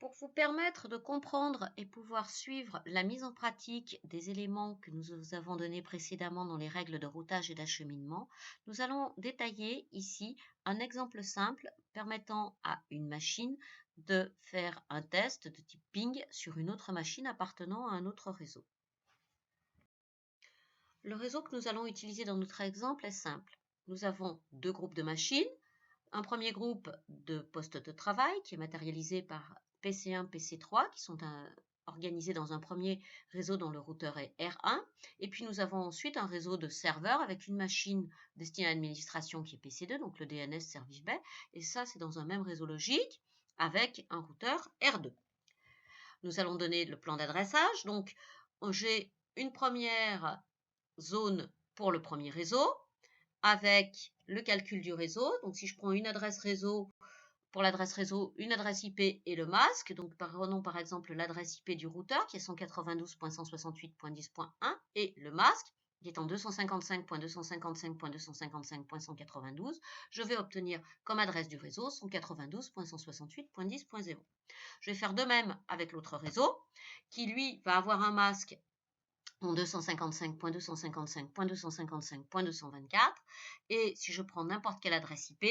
Pour vous permettre de comprendre et pouvoir suivre la mise en pratique des éléments que nous vous avons donnés précédemment dans les règles de routage et d'acheminement, nous allons détailler ici un exemple simple permettant à une machine de faire un test de type ping sur une autre machine appartenant à un autre réseau. Le réseau que nous allons utiliser dans notre exemple est simple. Nous avons deux groupes de machines. Un premier groupe de postes de travail qui est matérialisé par PC1, PC3 qui sont organisés dans un premier réseau dont le routeur est R1. Et puis nous avons ensuite un réseau de serveurs avec une machine destinée à l'administration qui est PC2, donc le DNS Service Bay. Et ça, c'est dans un même réseau logique avec un routeur R2. Nous allons donner le plan d'adressage. Donc, j'ai une première zone pour le premier réseau avec le calcul du réseau. Donc, si je prends une adresse réseau, pour l'adresse réseau, une adresse IP et le masque. Donc, prenons par exemple l'adresse IP du routeur qui est 192.168.10.1 et le masque qui est en 255.255.255.192. Je vais obtenir comme adresse du réseau 192.168.10.0. Je vais faire de même avec l'autre réseau qui, lui, va avoir un masque en 255.255.255.224. Et si je prends n'importe quelle adresse IP,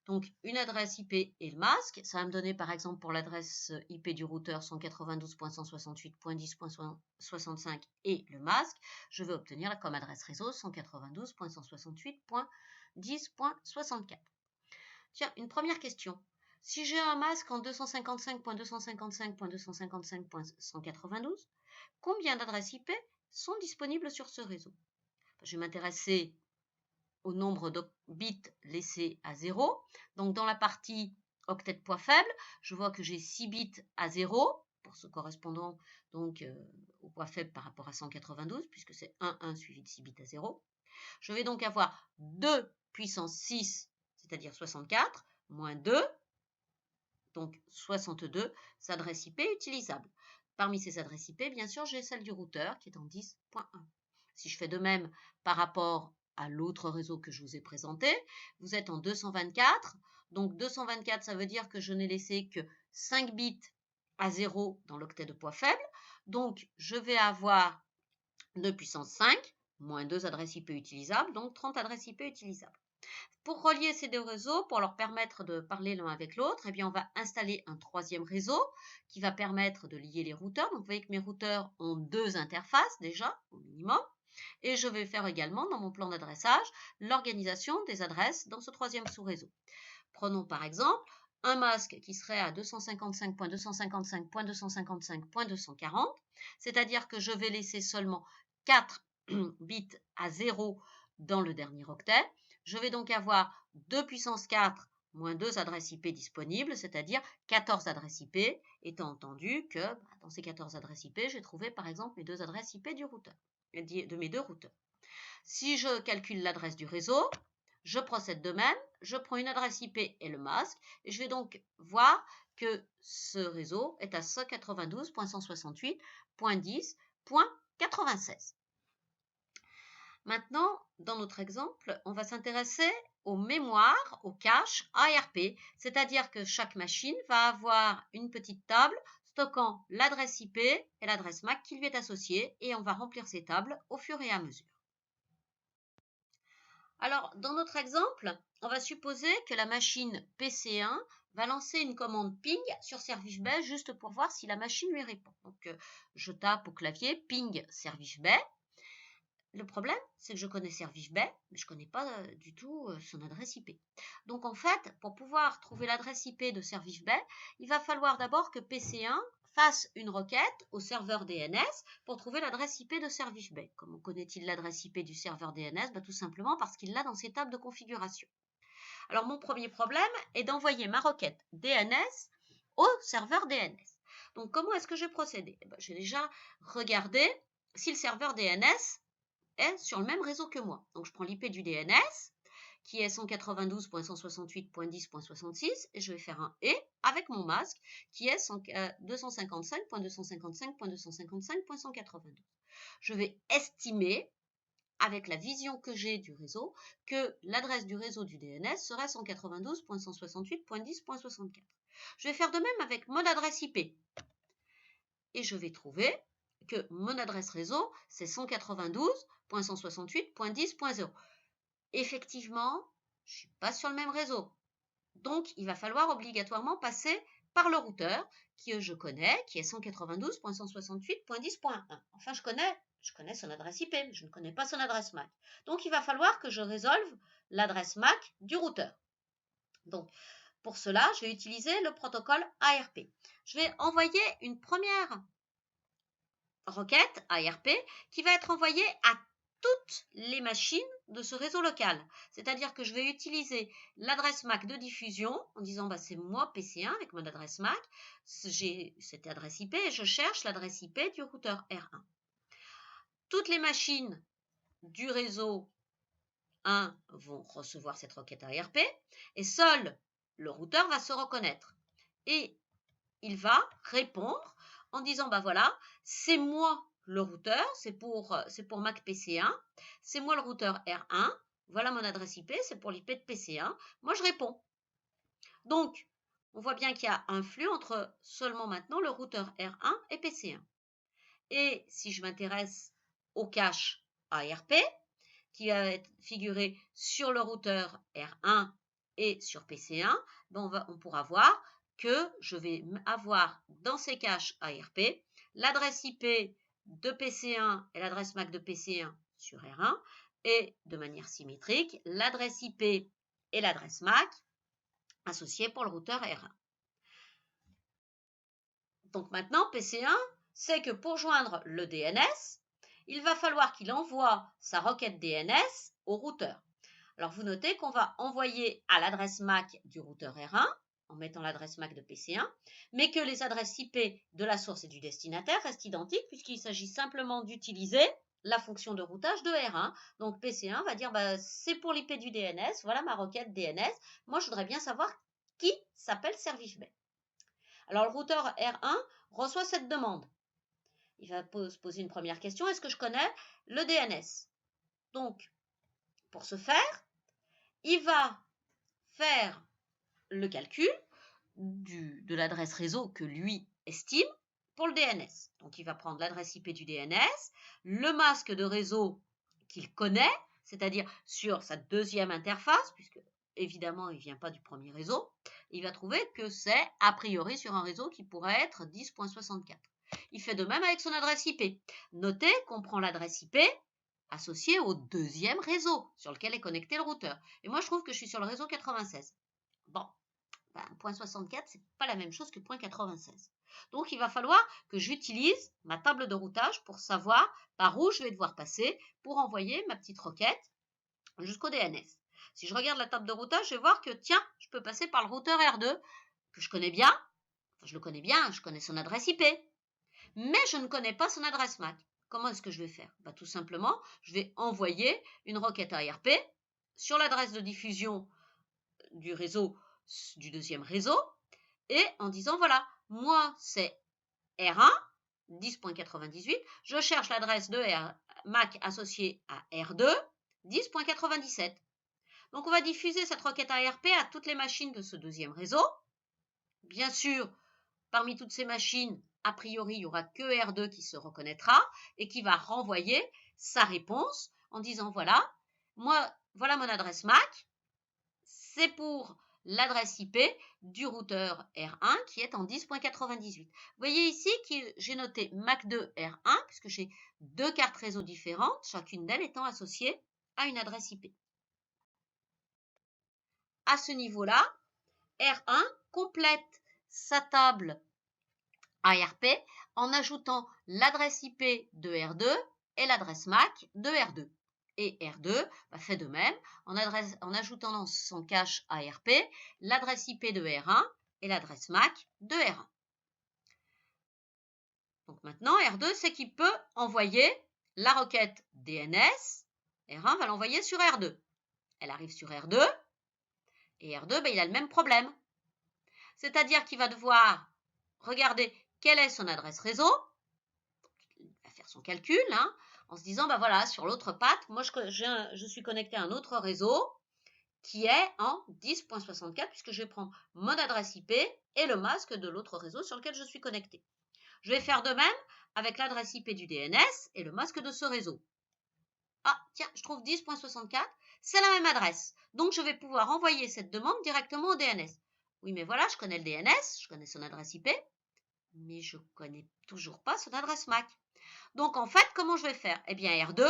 donc une adresse IP et le masque, ça va me donner par exemple pour l'adresse IP du routeur 192.168.10.65 et le masque, je vais obtenir comme adresse réseau 192.168.10.64. Tiens, une première question. Si j'ai un masque en 255.255.255.192, combien d'adresses IP sont disponibles sur ce réseau? Je vais m'intéresser au nombre de bits laissés à 0. Donc, dans la partie octet de poids faible, je vois que j'ai 6 bits à 0, pour ce correspondant donc au poids faible par rapport à 192, puisque c'est 1 suivi de 6 bits à 0. Je vais donc avoir 2 puissance 6, c'est-à-dire 64, moins 2, donc 62 adresses IP utilisables. Parmi ces adresses IP, bien sûr, j'ai celle du routeur qui est en 10.1. Si je fais de même par rapport à l'autre réseau que je vous ai présenté, vous êtes en 224. Donc 224, ça veut dire que je n'ai laissé que 5 bits à 0 dans l'octet de poids faible. Donc je vais avoir 2 puissance 5, moins 2 adresses IP utilisables, donc 30 adresses IP utilisables. Pour relier ces deux réseaux, pour leur permettre de parler l'un avec l'autre, eh bien, on va installer un troisième réseau qui va permettre de lier les routeurs. Donc, vous voyez que mes routeurs ont deux interfaces déjà, au minimum. Et je vais faire également, dans mon plan d'adressage, l'organisation des adresses dans ce troisième sous-réseau. Prenons par exemple un masque qui serait à 255.255.255.240, c'est-à-dire que je vais laisser seulement 4 bits à 0 dans le dernier octet. Je vais donc avoir 2 puissance 4 moins 2 adresses IP disponibles, c'est-à-dire 14 adresses IP, étant entendu que dans ces 14 adresses IP, j'ai trouvé par exemple mes deux adresses IP du routeur, de mes deux routeurs. Si je calcule l'adresse du réseau, je procède de même, je prends une adresse IP et le masque, et je vais donc voir que ce réseau est à 192.168.10.96. Maintenant, dans notre exemple, on va s'intéresser aux mémoires, au cache ARP, c'est-à-dire que chaque machine va avoir une petite table stockant l'adresse IP et l'adresse MAC qui lui est associée, et on va remplir ces tables au fur et à mesure. Alors, dans notre exemple, on va supposer que la machine PC1 va lancer une commande ping sur Service Bay juste pour voir si la machine lui répond. Donc, je tape au clavier ping Service Bay. Le problème, c'est que je connais Service Bay, mais je ne connais pas du tout son adresse IP. Donc, en fait, pour pouvoir trouver l'adresse IP de Service Bay, il va falloir d'abord que PC1 fasse une requête au serveur DNS pour trouver l'adresse IP de Service Bay. Comment connaît-il l'adresse IP du serveur DNS? Tout simplement parce qu'il l'a dans ses tables de configuration. Alors, mon premier problème est d'envoyer ma requête DNS au serveur DNS. Donc, comment est-ce que je vais procéder? J'ai déjà regardé si le serveur DNS est sur le même réseau que moi. Donc, je prends l'IP du DNS, qui est 192.168.10.66, et je vais faire un « et » avec mon masque, qui est 255.255.255.192. Je vais estimer, avec la vision que j'ai du réseau, que l'adresse du réseau du DNS serait 192.168.10.64. Je vais faire de même avec mon adresse IP. Et je vais trouver que mon adresse réseau, c'est 192.168.10.0. Effectivement, je ne suis pas sur le même réseau. Donc, il va falloir obligatoirement passer par le routeur que je connais, qui est 192.168.10.1. Enfin, je connais son adresse IP, mais je ne connais pas son adresse MAC. Donc, il va falloir que je résolve l'adresse MAC du routeur. Donc, pour cela, je vais utiliser le protocole ARP. Je vais envoyer une première requête ARP qui va être envoyée à toutes les machines de ce réseau local. C'est-à-dire que je vais utiliser l'adresse MAC de diffusion en disant bah, c'est moi PC1 avec mon adresse MAC, j'ai cette adresse IP et je cherche l'adresse IP du routeur R1. Toutes les machines du réseau 1 vont recevoir cette requête ARP et seul le routeur va se reconnaître. Et il va répondre en disant bah voilà, c'est moi le routeur, c'est pour Mac PC1, c'est moi le routeur R1, voilà mon adresse IP, c'est pour l'IP de PC1, moi je réponds. Donc, on voit bien qu'il y a un flux entre seulement maintenant le routeur R1 et PC1. Et si je m'intéresse au cache ARP, qui va être figuré sur le routeur R1 et sur PC1, ben on pourra voir que je vais avoir dans ces caches ARP l'adresse IP de PC1 et l'adresse MAC de PC1 sur R1 et de manière symétrique l'adresse IP et l'adresse MAC associées pour le routeur R1. Donc maintenant PC1 sait que pour joindre le DNS, il va falloir qu'il envoie sa requête DNS au routeur. Alors vous notez qu'on va envoyer à l'adresse MAC du routeur R1 en mettant l'adresse MAC de PC1, mais que les adresses IP de la source et du destinataire restent identiques puisqu'il s'agit simplement d'utiliser la fonction de routage de R1. Donc PC1 va dire bah, c'est pour l'IP du DNS, voilà ma requête DNS. Moi je voudrais bien savoir qui s'appelle ServifB. Alors le routeur R1 reçoit cette demande. Il va se poser une première question, est-ce que je connais le DNS? Donc pour ce faire, il va faire le calcul de l'adresse réseau que lui estime pour le DNS. Donc, il va prendre l'adresse IP du DNS, le masque de réseau qu'il connaît, c'est-à-dire sur sa deuxième interface, puisque évidemment, il ne vient pas du premier réseau. Il va trouver que c'est a priori sur un réseau qui pourrait être 10.64. Il fait de même avec son adresse IP. Notez qu'on prend l'adresse IP associée au deuxième réseau sur lequel est connecté le routeur. Et moi, je trouve que je suis sur le réseau 96. Bon, ben, .64, c'est pas la même chose que .96. Donc, il va falloir que j'utilise ma table de routage pour savoir par où je vais devoir passer pour envoyer ma petite requête jusqu'au DNS. Si je regarde la table de routage, je vais voir que, tiens, je peux passer par le routeur R2, que je connais bien. Enfin, je le connais bien, je connais son adresse IP. Mais je ne connais pas son adresse MAC. Comment est-ce que je vais faire? Ben, tout simplement, je vais envoyer une requête ARP sur l'adresse de diffusion du réseau, du deuxième réseau, et en disant, voilà, moi c'est R1, 10.98, je cherche l'adresse de MAC associée à R2, 10.97. Donc on va diffuser cette requête ARP à toutes les machines de ce deuxième réseau. Bien sûr, parmi toutes ces machines, a priori, il n'y aura que R2 qui se reconnaîtra et qui va renvoyer sa réponse en disant, voilà, moi, voilà mon adresse MAC, c'est pour l'adresse IP du routeur R1 qui est en 10.98. Vous voyez ici que j'ai noté MAC2 R1 puisque j'ai deux cartes réseau différentes, chacune d'elles étant associée à une adresse IP. À ce niveau-là, R1 complète sa table ARP en ajoutant l'adresse IP de R2 et l'adresse MAC de R2. Et R2 fait de même en ajoutant dans son cache ARP l'adresse IP de R1 et l'adresse MAC de R1. Donc maintenant, R2 sait qu'il peut envoyer la requête DNS. R1 va l'envoyer sur R2. Elle arrive sur R2 et R2, il a le même problème. C'est-à-dire qu'il va devoir regarder quelle est son adresse réseau. Il va faire son calcul, en se disant, voilà, sur l'autre patte, moi je suis connecté à un autre réseau qui est en 10.64 puisque je vais prendre mon adresse IP et le masque de l'autre réseau sur lequel je suis connecté. Je vais faire de même avec l'adresse IP du DNS et le masque de ce réseau. Ah, tiens, je trouve 10.64, c'est la même adresse. Donc, je vais pouvoir envoyer cette demande directement au DNS. Oui, mais voilà, je connais le DNS, je connais son adresse IP, mais je ne connais toujours pas son adresse MAC. Donc, en fait, comment je vais faire? Eh bien, R2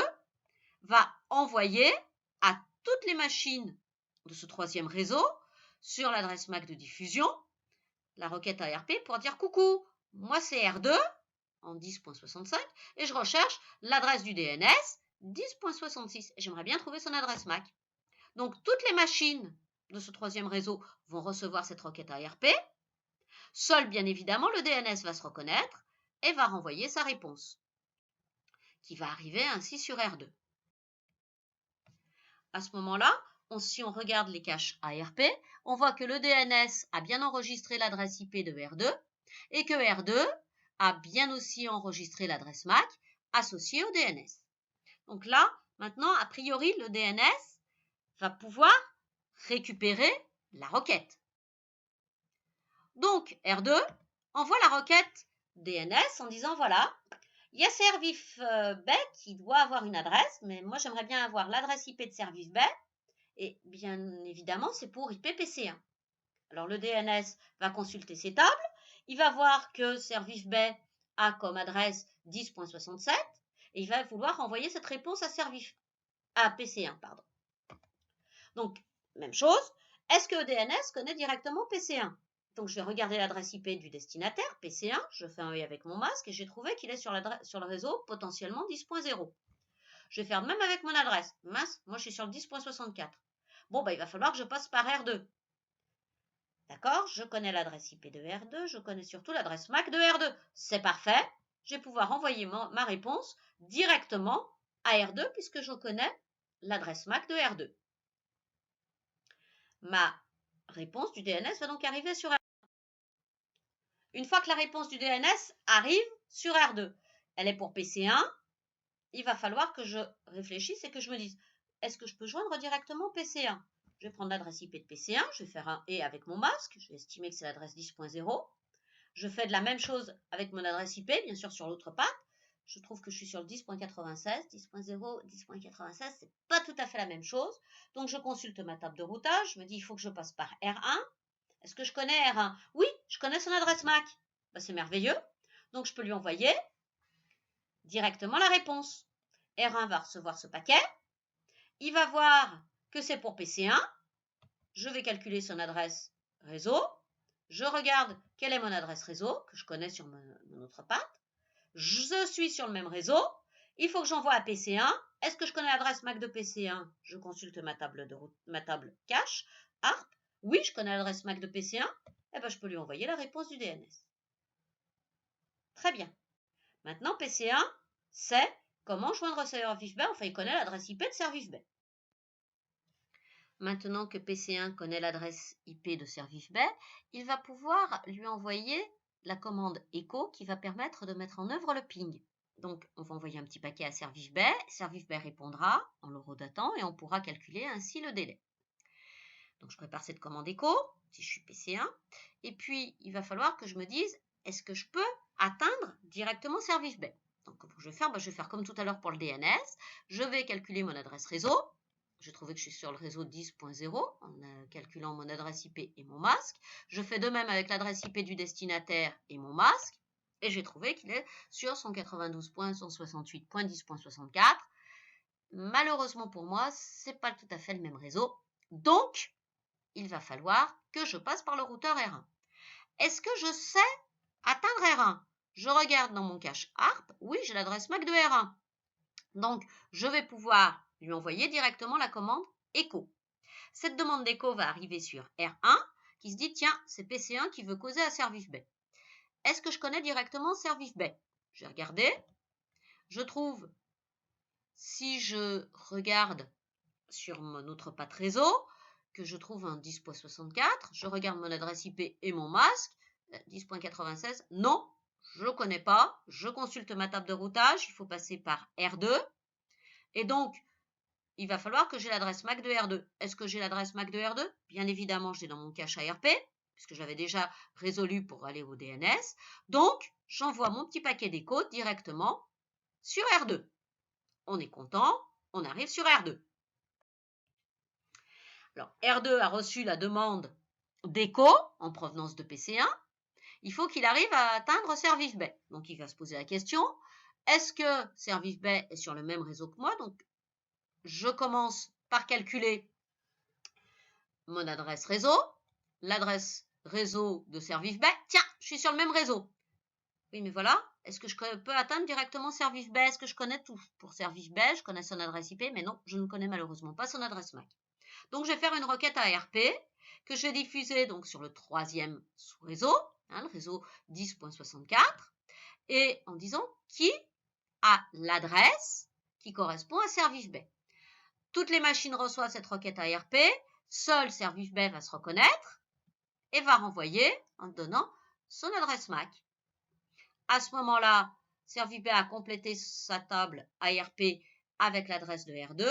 va envoyer à toutes les machines de ce troisième réseau sur l'adresse MAC de diffusion la requête ARP pour dire coucou, moi c'est R2 en 10.65 et je recherche l'adresse du DNS 10.66 et j'aimerais bien trouver son adresse MAC. Donc toutes les machines de ce troisième réseau vont recevoir cette requête ARP. Seul bien évidemment le DNS va se reconnaître et va renvoyer sa réponse qui va arriver ainsi sur R2. À ce moment-là, si on regarde les caches ARP, on voit que le DNS a bien enregistré l'adresse IP de R2 et que R2 a bien aussi enregistré l'adresse MAC associée au DNS. Donc là, maintenant, a priori, le DNS va pouvoir récupérer la requête. Donc, R2 envoie la requête DNS en disant, voilà, il y a service B qui doit avoir une adresse, mais moi, j'aimerais bien avoir l'adresse IP de service B. Et bien évidemment, c'est pour IP PC1. Alors, le DNS va consulter ces tables. Il va voir que service B a comme adresse 10.67 et il va vouloir envoyer cette réponse à PC1. Pardon. Donc, même chose. Est-ce que le DNS connaît directement PC1? Donc, je vais regarder l'adresse IP du destinataire, PC1. Je fais un œil avec mon masque et j'ai trouvé qu'il est sur le réseau potentiellement 10.0. Je vais faire de même avec mon adresse. Mince, moi je suis sur le 10.64. Bon, il va falloir que je passe par R2. D'accord? Je connais l'adresse IP de R2, je connais surtout l'adresse MAC de R2. C'est parfait. Je vais pouvoir envoyer ma réponse directement à R2 puisque je connais l'adresse MAC de R2. Ma réponse du DNS va donc arriver sur R2. Une fois que la réponse du DNS arrive sur R2, elle est pour PC1, il va falloir que je réfléchisse et que je me dise, est-ce que je peux joindre directement PC1? Je vais prendre l'adresse IP de PC1, je vais faire un « et » avec mon masque, je vais estimer que c'est l'adresse 10.0. Je fais de la même chose avec mon adresse IP, bien sûr sur l'autre patte. Je trouve que je suis sur le 10.96, 10.0, 10.96, c'est pas tout à fait la même chose. Donc je consulte ma table de routage, je me dis il faut que je passe par R1. Est-ce que je connais R1? Oui, je connais son adresse MAC. C'est merveilleux. Donc je peux lui envoyer directement la réponse. R1 va recevoir ce paquet. Il va voir que c'est pour PC1. Je vais calculer son adresse réseau. Je regarde quelle est mon adresse réseau, que je connais sur mon autre patte. Je suis sur le même réseau. Il faut que j'envoie à PC1. Est-ce que je connais l'adresse MAC de PC1? Je consulte ma table cache, ARP. Oui, je connais l'adresse MAC de PC1. Je peux lui envoyer la réponse du DNS. Très bien. Maintenant, PC1 sait comment joindre service B. Enfin, il connaît l'adresse IP de service B. Maintenant que PC1 connaît l'adresse IP de service B, il va pouvoir lui envoyer la commande echo qui va permettre de mettre en œuvre le ping. Donc, on va envoyer un petit paquet à service B répondra en l'horodatant et on pourra calculer ainsi le délai. Donc, je prépare cette commande echo, si je suis PC1, et puis il va falloir que je me dise, est-ce que je peux atteindre directement service B? Donc, comment je vais faire? Je vais faire comme tout à l'heure pour le DNS, je vais calculer mon adresse réseau. J'ai trouvé que je suis sur le réseau 10.0 en calculant mon adresse IP et mon masque. Je fais de même avec l'adresse IP du destinataire et mon masque. Et j'ai trouvé qu'il est sur 192.168.10.64. Malheureusement pour moi, ce n'est pas tout à fait le même réseau. Donc, il va falloir que je passe par le routeur R1. Est-ce que je sais atteindre R1? Je regarde dans mon cache ARP. Oui, j'ai l'adresse MAC de R1. Donc, je vais pouvoir lui envoyer directement la commande echo. Cette demande d'echo va arriver sur R1 qui se dit, tiens, c'est PC1 qui veut causer à service B. Est-ce que je connais directement service B? Je vais regarder. Je trouve, si je regarde sur mon autre patte réseau, que je trouve un 10.64, je regarde mon adresse IP et mon masque, 10.96, non, je ne connais pas, je consulte ma table de routage, il faut passer par R2, et donc, il va falloir que j'ai l'adresse MAC de R2. Est-ce que j'ai l'adresse MAC de R2? Bien évidemment, je l'ai dans mon cache ARP, puisque j'avais déjà résolu pour aller au DNS. Donc, j'envoie mon petit paquet d'écho directement sur R2. On est content, on arrive sur R2. Alors, R2 a reçu la demande d'écho en provenance de PC1. Il faut qu'il arrive à atteindre Service Bay. Donc, il va se poser la question, est-ce que Service Bay est sur le même réseau que moi? Donc, je commence par calculer mon adresse réseau, l'adresse réseau de Service Bay. Tiens, je suis sur le même réseau. Oui, mais voilà, est-ce que je peux atteindre directement Service Bay? Est-ce que je connais tout? Pour Service Bay, je connais son adresse IP, mais non, je ne connais malheureusement pas son adresse MAC. Donc, je vais faire une requête ARP que je vais diffuser donc, sur le troisième sous-réseau, le réseau 10.64, et en disant qui a l'adresse qui correspond à Service Bay. Toutes les machines reçoivent cette requête ARP, seul Service Bay va se reconnaître et va renvoyer en donnant son adresse MAC. À ce moment-là, Service Bay a complété sa table ARP avec l'adresse de R2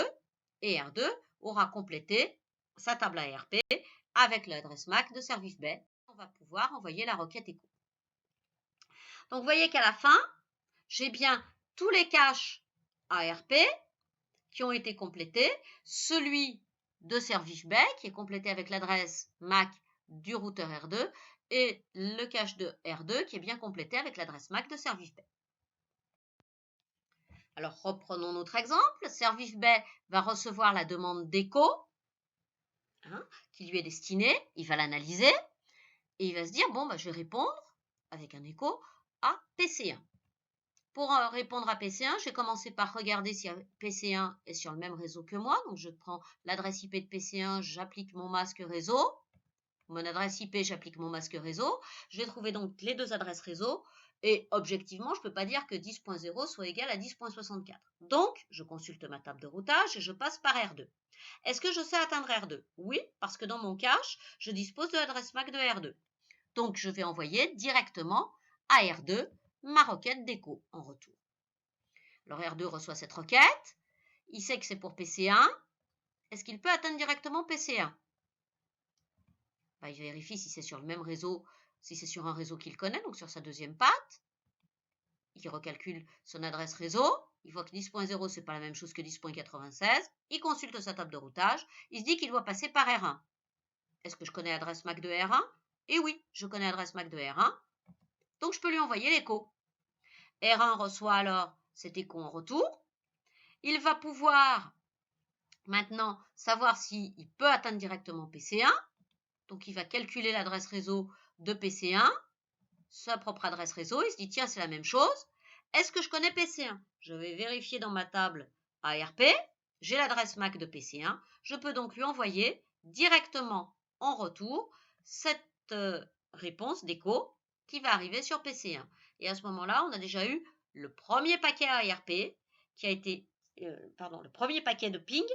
et R2 aura complété sa table ARP avec l'adresse MAC de Service Bay. On va pouvoir envoyer la requête écho. Donc, vous voyez qu'à la fin, j'ai bien tous les caches ARP qui ont été complétés, celui de Service Bay qui est complété avec l'adresse MAC du routeur R2 et le cache de R2 qui est bien complété avec l'adresse MAC de Service Bay. Alors, reprenons notre exemple. Service Bay va recevoir la demande d'écho qui lui est destinée. Il va l'analyser et il va se dire, bon, je vais répondre avec un écho à PC1. Pour répondre à PC1, je vais commencer par regarder si PC1 est sur le même réseau que moi. Donc, je prends l'adresse IP de PC1, j'applique mon masque réseau. Mon adresse IP, j'applique mon masque réseau. Je vais trouver donc les deux adresses réseau. Et objectivement, je ne peux pas dire que 10.0 soit égal à 10.64. Donc, je consulte ma table de routage et je passe par R2. Est-ce que je sais atteindre R2? Oui, parce que dans mon cache, je dispose de l'adresse MAC de R2. Donc, je vais envoyer directement à R2 ma requête d'écho en retour. Alors, R2 reçoit cette requête. Il sait que c'est pour PC1. Est-ce qu'il peut atteindre directement PC1? Il vérifie si c'est sur le même réseau, si c'est sur un réseau qu'il connaît, donc sur sa deuxième patte. Il recalcule son adresse réseau. Il voit que 10.0, ce n'est pas la même chose que 10.96. Il consulte sa table de routage. Il se dit qu'il doit passer par R1. Est-ce que je connais l'adresse MAC de R1? Et oui, je connais l'adresse MAC de R1. Donc, je peux lui envoyer l'écho. R1 reçoit alors cet écho en retour. Il va pouvoir maintenant savoir s'il peut atteindre directement PC1. Donc, il va calculer l'adresse réseau de PC1, sa propre adresse réseau. Il se dit, tiens, c'est la même chose. Est-ce que je connais PC1? Je vais vérifier dans ma table ARP. J'ai l'adresse MAC de PC1. Je peux donc lui envoyer directement en retour cette réponse d'écho qui va arriver sur PC1. Et à ce moment-là, on a déjà eu le premier paquet ARP qui a été, le premier paquet de ping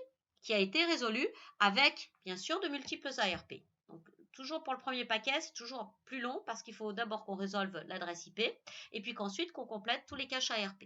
qui a été résolu avec, bien sûr, de multiples ARP. Donc, toujours pour le premier paquet, c'est toujours plus long parce qu'il faut d'abord qu'on résolve l'adresse IP et puis qu'ensuite qu'on complète tous les caches ARP.